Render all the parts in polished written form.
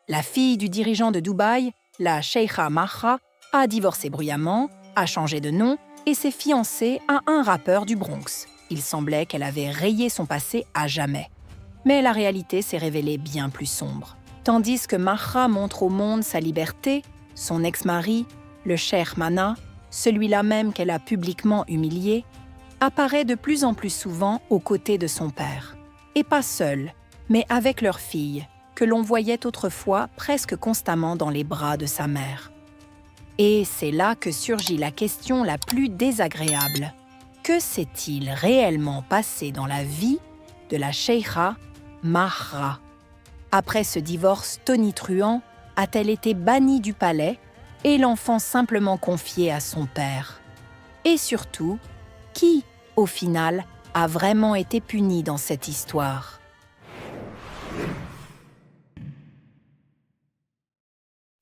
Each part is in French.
La fille du dirigeant de Dubaï, la Sheikha Mahra, a divorcé bruyamment, a changé de nom et s'est fiancée à un rappeur du Bronx. Il semblait qu'elle avait rayé son passé à jamais. Mais la réalité s'est révélée bien plus sombre. Tandis que Mahra montre au monde sa liberté, son ex-mari, le Cheikh Mana, celui-là même qu'elle a publiquement humilié, apparaît de plus en plus souvent aux côtés de son père. Et pas seul, mais avec leur fille, que l'on voyait autrefois presque constamment dans les bras de sa mère. Et c'est là que surgit la question la plus désagréable. Que s'est-il réellement passé dans la vie de la Sheikha Mahra? Après ce divorce tonitruant, a-t-elle été bannie du palais et l'enfant simplement confié à son père? Et surtout, qui, au final, a vraiment été puni dans cette histoire?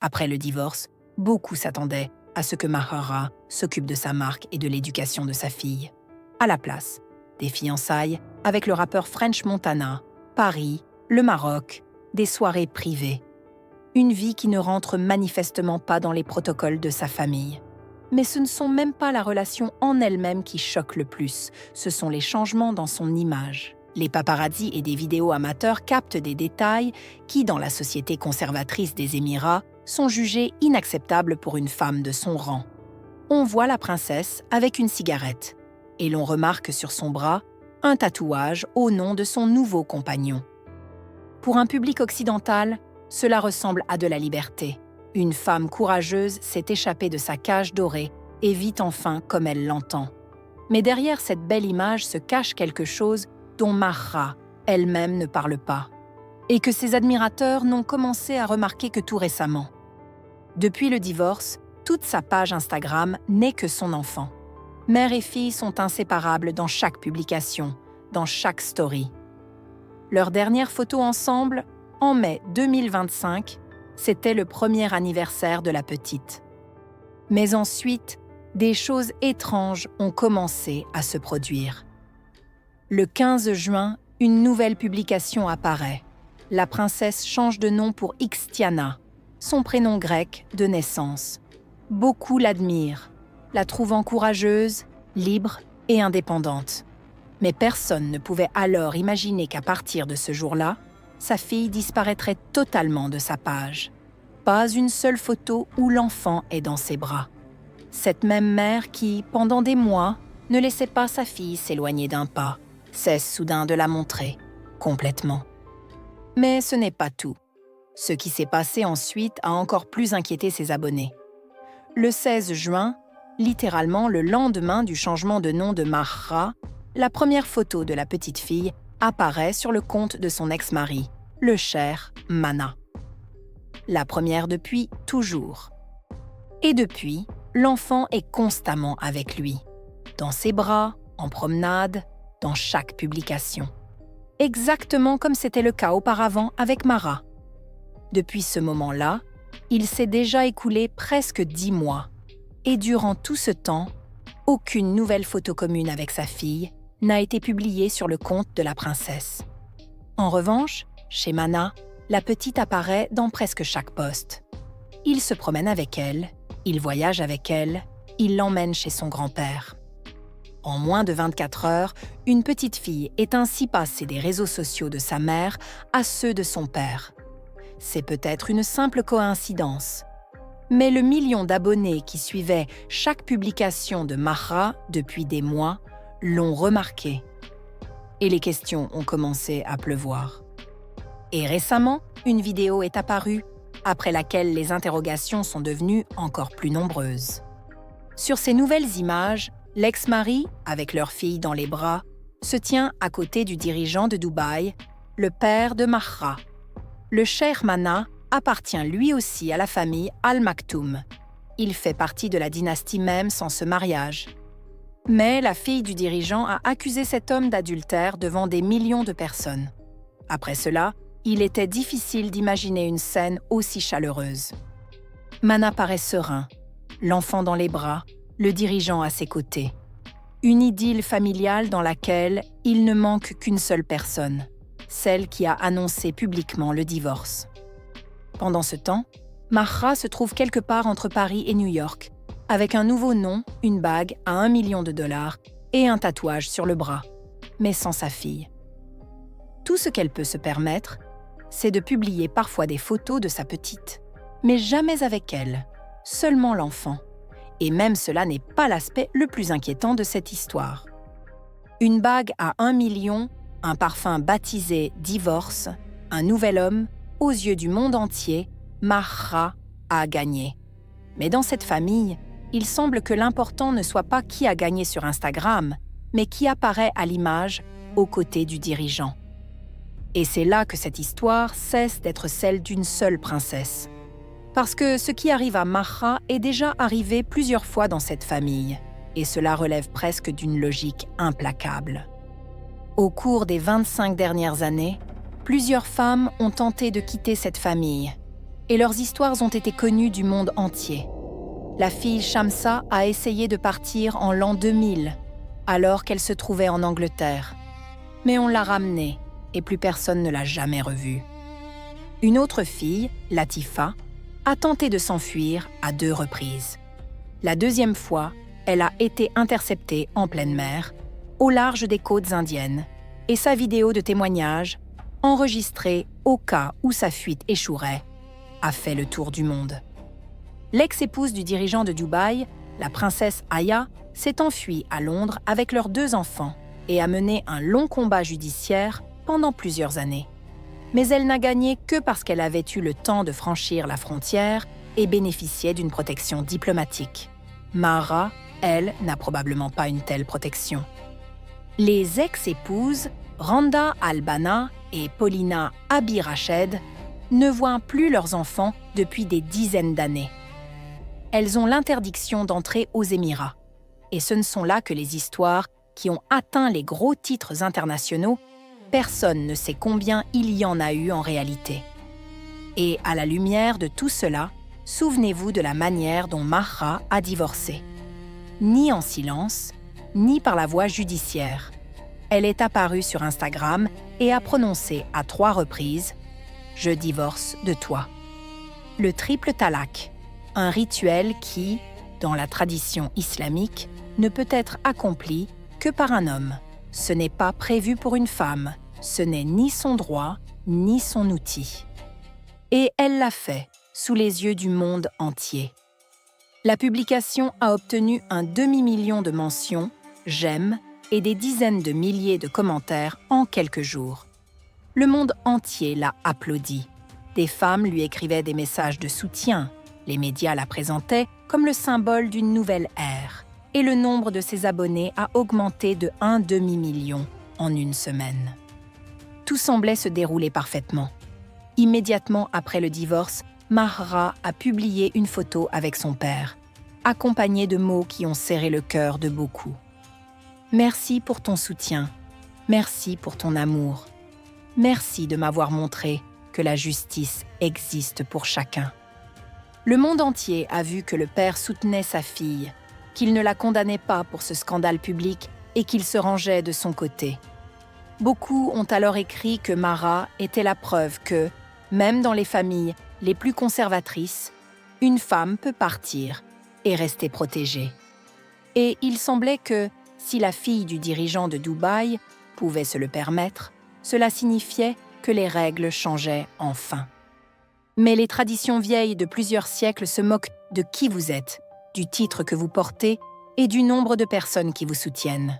Après le divorce, beaucoup s'attendaient à ce que Mahra s'occupe de sa marque et de l'éducation de sa fille. À la place, des fiançailles avec le rappeur French Montana, Paris, le Maroc, des soirées privées. Une vie qui ne rentre manifestement pas dans les protocoles de sa famille. Mais ce ne sont même pas la relation en elle-même qui choque le plus, ce sont les changements dans son image. Les paparazzis et des vidéos amateurs captent des détails qui, dans la société conservatrice des Émirats, sont jugés inacceptables pour une femme de son rang. On voit la princesse avec une cigarette, et l'on remarque sur son bras un tatouage au nom de son nouveau compagnon. Pour un public occidental, cela ressemble à de la liberté. Une femme courageuse s'est échappée de sa cage dorée et vit enfin comme elle l'entend. Mais derrière cette belle image se cache quelque chose dont Mahra elle-même ne parle pas, et que ses admirateurs n'ont commencé à remarquer que tout récemment. Depuis le divorce, toute sa page Instagram n'est que son enfant. Mère et fille sont inséparables dans chaque publication, dans chaque story. Leur dernière photo ensemble, en mai 2025, c'était le premier anniversaire de la petite. Mais ensuite, des choses étranges ont commencé à se produire. Le 15 juin, une nouvelle publication apparaît. La princesse change de nom pour Ixtiana, son prénom grec de naissance. Beaucoup l'admirent, la trouvant courageuse, libre et indépendante. Mais personne ne pouvait alors imaginer qu'à partir de ce jour-là, sa fille disparaîtrait totalement de sa page. Pas une seule photo où l'enfant est dans ses bras. Cette même mère qui, pendant des mois, ne laissait pas sa fille s'éloigner d'un pas, cesse soudain de la montrer, complètement. Mais ce n'est pas tout. Ce qui s'est passé ensuite a encore plus inquiété ses abonnés. Le 16 juin, littéralement le lendemain du changement de nom de Mahra, la première photo de la petite fille apparaît sur le compte de son ex-mari, le Cheikh Mana. La première depuis toujours. Et depuis, l'enfant est constamment avec lui, dans ses bras, en promenade, dans chaque publication. Exactement comme c'était le cas auparavant avec Mahra. Depuis ce moment-là, il s'est déjà écoulé presque 10 mois. Et durant tout ce temps, aucune nouvelle photo commune avec sa fille n'a été publiée sur le compte de la princesse. En revanche, chez Mana, la petite apparaît dans presque chaque post. Il se promène avec elle, il voyage avec elle, il l'emmène chez son grand-père. En moins de 24 heures, une petite fille est ainsi passée des réseaux sociaux de sa mère à ceux de son père. C'est peut-être une simple coïncidence. Mais le million d'abonnés qui suivaient chaque publication de Mahra depuis des mois l'ont remarqué. Et les questions ont commencé à pleuvoir. Et récemment, une vidéo est apparue, après laquelle les interrogations sont devenues encore plus nombreuses. Sur ces nouvelles images, l'ex-mari, avec leur fille dans les bras, se tient à côté du dirigeant de Dubaï, le père de Mahra. Le Cheikh Mana appartient lui aussi à la famille Al Maktoum. Il fait partie de la dynastie même sans ce mariage. Mais la fille du dirigeant a accusé cet homme d'adultère devant des millions de personnes. Après cela, il était difficile d'imaginer une scène aussi chaleureuse. Mana paraît serein, l'enfant dans les bras, le dirigeant à ses côtés. Une idylle familiale dans laquelle il ne manque qu'une seule personne, celle qui a annoncé publiquement le divorce. Pendant ce temps, Mahra se trouve quelque part entre Paris et New York, avec un nouveau nom, une bague à $1 million et un tatouage sur le bras, mais sans sa fille. Tout ce qu'elle peut se permettre, c'est de publier parfois des photos de sa petite, mais jamais avec elle, seulement l'enfant. Et même cela n'est pas l'aspect le plus inquiétant de cette histoire. Une bague à $1 million, un parfum baptisé Divorce, un nouvel homme, aux yeux du monde entier, Mahra a gagné. Mais dans cette famille, il semble que l'important ne soit pas qui a gagné sur Instagram, mais qui apparaît à l'image aux côtés du dirigeant. Et c'est là que cette histoire cesse d'être celle d'une seule princesse. Parce que ce qui arrive à Mahra est déjà arrivé plusieurs fois dans cette famille, et cela relève presque d'une logique implacable. Au cours des 25 dernières années, plusieurs femmes ont tenté de quitter cette famille, et leurs histoires ont été connues du monde entier. La fille Shamsa a essayé de partir en l'an 2000, alors qu'elle se trouvait en Angleterre. Mais on l'a ramenée, et plus personne ne l'a jamais revue. Une autre fille, Latifa, a tenté de s'enfuir à 2 reprises. La deuxième fois, elle a été interceptée en pleine mer, au large des côtes indiennes, et sa vidéo de témoignage, enregistrée au cas où sa fuite échouerait, a fait le tour du monde. L'ex-épouse du dirigeant de Dubaï, la princesse Aya, s'est enfuie à Londres avec leurs 2 enfants et a mené un long combat judiciaire pendant plusieurs années. Mais elle n'a gagné que parce qu'elle avait eu le temps de franchir la frontière et bénéficiait d'une protection diplomatique. Mahra, elle, n'a probablement pas une telle protection. Les ex-épouses, Randa Al-Banna et Paulina Abi Rached, ne voient plus leurs enfants depuis des dizaines d'années. Elles ont l'interdiction d'entrer aux Émirats. Et ce ne sont là que les histoires qui ont atteint les gros titres internationaux. Personne ne sait combien il y en a eu en réalité. Et à la lumière de tout cela, souvenez-vous de la manière dont Mahra a divorcé. Ni en silence, ni par la voie judiciaire. Elle est apparue sur Instagram et a prononcé à 3 reprises « Je divorce de toi ». Le triple talak, un rituel qui, dans la tradition islamique, ne peut être accompli que par un homme. Ce n'est pas prévu pour une femme, ce n'est ni son droit, ni son outil. Et elle l'a fait, sous les yeux du monde entier. La publication a obtenu un demi-million de mentions, j'aime, et des dizaines de milliers de commentaires en quelques jours. Le monde entier l'a applaudi. Des femmes lui écrivaient des messages de soutien, les médias la présentaient comme le symbole d'une nouvelle ère, et le nombre de ses abonnés a augmenté de 1 demi-million en une semaine. Tout semblait se dérouler parfaitement. Immédiatement après le divorce, Mahra a publié une photo avec son père, accompagnée de mots qui ont serré le cœur de beaucoup. Merci pour ton soutien. Merci pour ton amour. Merci de m'avoir montré que la justice existe pour chacun. Le monde entier a vu que le père soutenait sa fille, qu'il ne la condamnait pas pour ce scandale public et qu'il se rangeait de son côté. Beaucoup ont alors écrit que Mahra était la preuve que, même dans les familles les plus conservatrices, une femme peut partir et rester protégée. Et il semblait que, si la fille du dirigeant de Dubaï pouvait se le permettre, cela signifiait que les règles changeaient enfin. Mais les traditions vieilles de plusieurs siècles se moquent de qui vous êtes, du titre que vous portez et du nombre de personnes qui vous soutiennent.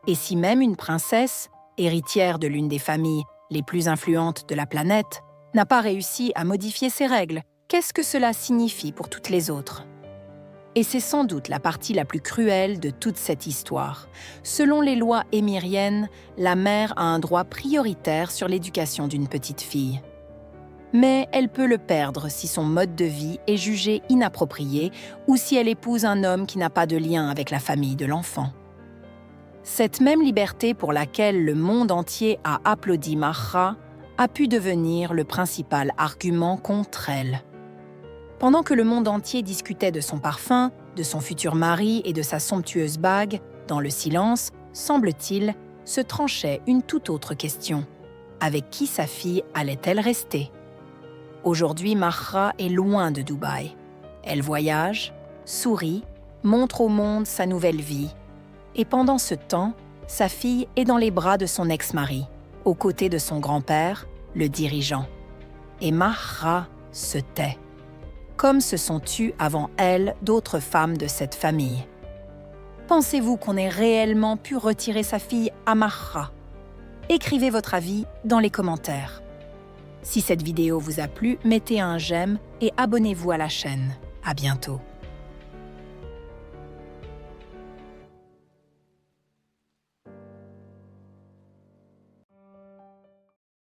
Et si même une princesse, héritière de l'une des familles les plus influentes de la planète, n'a pas réussi à modifier ces règles, qu'est-ce que cela signifie pour toutes les autres ? Et c'est sans doute la partie la plus cruelle de toute cette histoire. Selon les lois émiriennes, la mère a un droit prioritaire sur l'éducation d'une petite fille. Mais elle peut le perdre si son mode de vie est jugé inapproprié ou si elle épouse un homme qui n'a pas de lien avec la famille de l'enfant. Cette même liberté pour laquelle le monde entier a applaudi Mahra a pu devenir le principal argument contre elle. Pendant que le monde entier discutait de son parfum, de son futur mari et de sa somptueuse bague, dans le silence, semble-t-il, se tranchait une toute autre question. Avec qui sa fille allait-elle rester ? Aujourd'hui, Mahra est loin de Dubaï. Elle voyage, sourit, montre au monde sa nouvelle vie. Et pendant ce temps, sa fille est dans les bras de son ex-mari, aux côtés de son grand-père, le dirigeant. Et Mahra se tait. Comme se sont tues avant elle d'autres femmes de cette famille. Pensez-vous qu'on ait réellement pu retirer sa fille à Mahra? Écrivez votre avis dans les commentaires. Si cette vidéo vous a plu, mettez un j'aime et abonnez-vous à la chaîne. À bientôt.